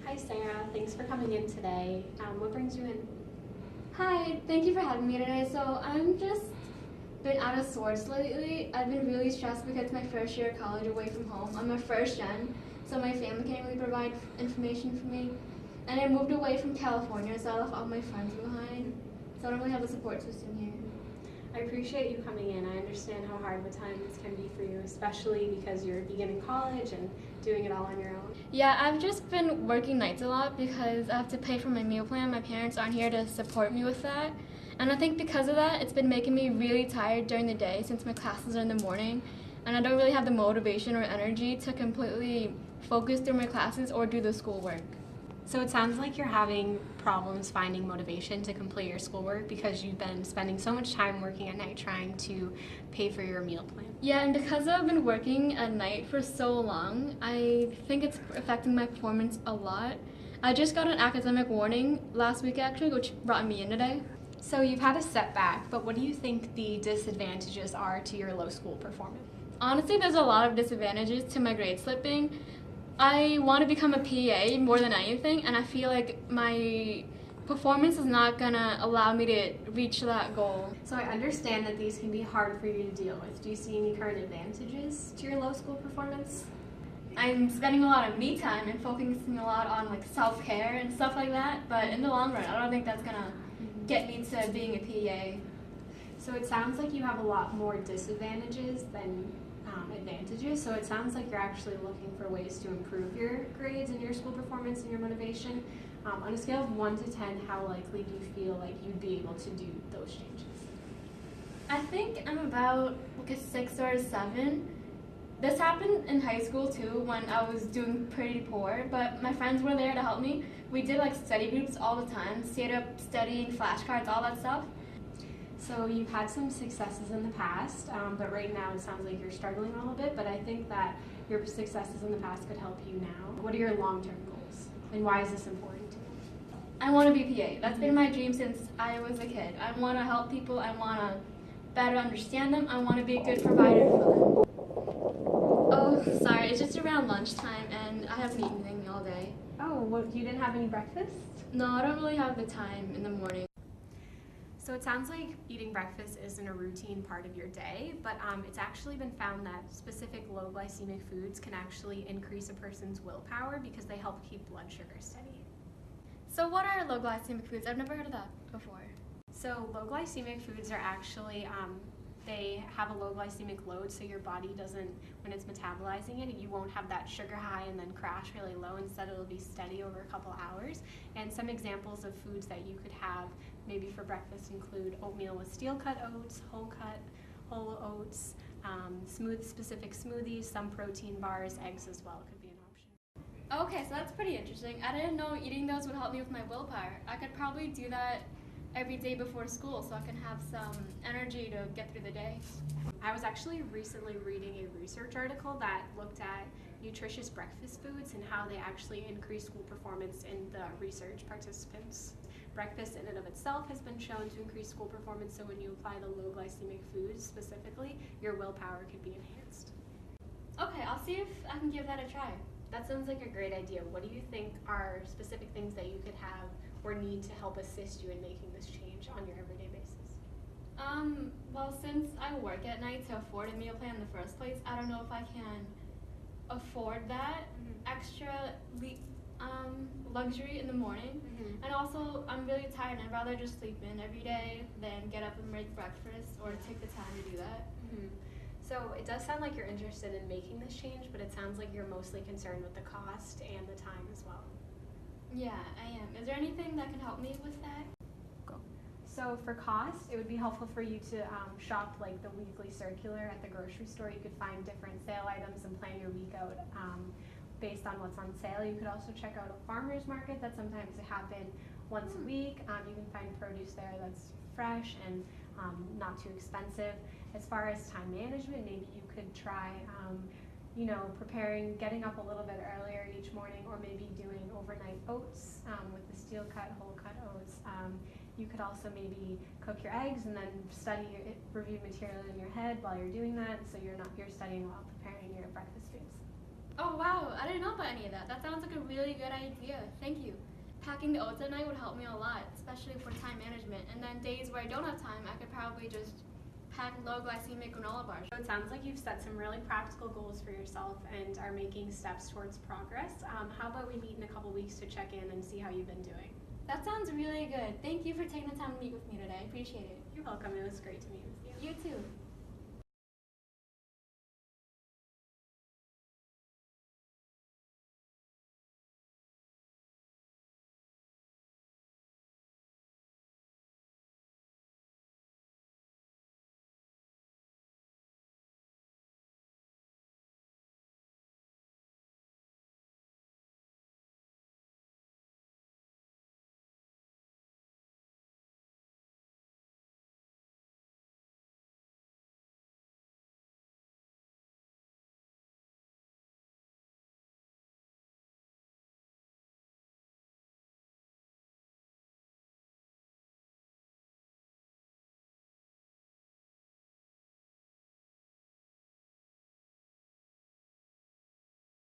Hi Sarah, thanks for coming in today. What brings you in? Hi, thank you for having me today. So I'm just been out of sorts lately. I've been really stressed because it's my first year of college away from home. I'm a first gen, so my family can't really provide information for me. And I moved away from California, so I left all my friends behind. So I don't really have a support system here. I appreciate you coming in. I understand how hard of a time this can be for you, especially because you're beginning college and doing it all on your own. Yeah, I've just been working nights a lot because I have to pay for my meal plan. My parents aren't here to support me with that. And I think because of that, it's been making me really tired during the day since my classes are in the morning. And I don't really have the motivation or energy to completely focus through my classes or do the schoolwork. So it sounds like you're having problems finding motivation to complete your schoolwork because you've been spending so much time working at night trying to pay for your meal plan. Yeah, and because I've been working at night for so long, I think it's affecting my performance a lot. I just got an academic warning last week actually, which brought me in today. So you've had a setback, but what do you think the disadvantages are to your low school performance? Honestly, there's a lot of disadvantages to my grade slipping. I want to become a PA more than anything, and I feel like my performance is not going to allow me to reach that goal. So I understand that these can be hard for you to deal with. Do you see any current advantages to your low school performance? I'm spending a lot of me time and focusing a lot on like self-care and stuff like that, but in the long run, I don't think that's going to get me to being a PA. So it sounds like you have a lot more disadvantages than advantages. So it sounds like you're actually looking for ways to improve your grades and your school performance and your motivation. On a scale of 1 to 10, how likely do you feel like you'd be able to do those changes? I think I'm about like a 6 or a 7. This happened in high school too when I was doing pretty poor, but my friends were there to help me. We did like study groups all the time, stayed up studying, flashcards, all that stuff. So you've had some successes in the past, but right now it sounds like you're struggling a little bit, but I think that your successes in the past could help you now. What are your long-term goals, and why is this important to you? I want to be PA. That's been my dream since I was a kid. I want to help people. I want to better understand them. I want to be a good provider for them. Oh, sorry. It's just around lunchtime, and I haven't eaten anything all day. Oh, well, you didn't have any breakfast? No, I don't really have the time in the morning. So it sounds like eating breakfast isn't a routine part of your day, but it's actually been found that specific low glycemic foods can actually increase a person's willpower because they help keep blood sugar steady. So what are low glycemic foods? I've never heard of that before. So low glycemic foods are actually, they have a low glycemic load, so your body doesn't, when it's metabolizing it, you won't have that sugar high and then crash really low. Instead, it'll be steady over a couple hours. And some examples of foods that you could have maybe for breakfast include oatmeal with steel-cut oats, whole oats, specific smoothies, some protein bars, eggs as well could be an option. Okay, so that's pretty interesting. I didn't know eating those would help me with my willpower. I could probably do that every day before school so I can have some energy to get through the day. I was actually recently reading a research article that looked at nutritious breakfast foods and how they actually increase school performance in the research participants. Breakfast in and of itself has been shown to increase school performance, so when you apply the low glycemic foods specifically, your willpower could be enhanced. Okay, I'll see if I can give that a try. That sounds like a great idea. What do you think are specific things that you could have or need to help assist you in making this change on your everyday basis? Well, since I work at night to afford a meal plan in the first place, I don't know if I can afford that extra luxury in the morning. And also, I'm really tired and I'd rather just sleep in every day than get up and make breakfast or take the time to do that. So it does sound like you're interested in making this change, but it sounds like you're mostly concerned with the cost and the time as well. Yeah, I am. Is there anything that can help me with that? So for cost, it would be helpful for you to shop like the weekly circular at the grocery store. You could find different sale items and plan your week out based on what's on sale. You could also check out a farmer's market that sometimes happen once a week. You can find produce there that's fresh and not too expensive. As far as time management, maybe you could try getting up a little bit earlier each morning, or maybe doing overnight oats with the steel-cut, whole-cut oats. You could also maybe cook your eggs and then review material in your head while you're doing that, so you're studying while preparing your breakfast foods. Oh wow, I didn't know about any of that. That sounds like a really good idea. Thank you. Packing the oats at night would help me a lot, especially for time management. And then days where I don't have time, I could probably just pack low glycemic granola bars. So it sounds like you've set some really practical goals for yourself and are making steps towards progress. How about we meet in a couple weeks to check in and see how you've been doing? That sounds really good. Thank you for taking the time to meet with me today. I appreciate it. You're welcome. It was great to meet with you. You too.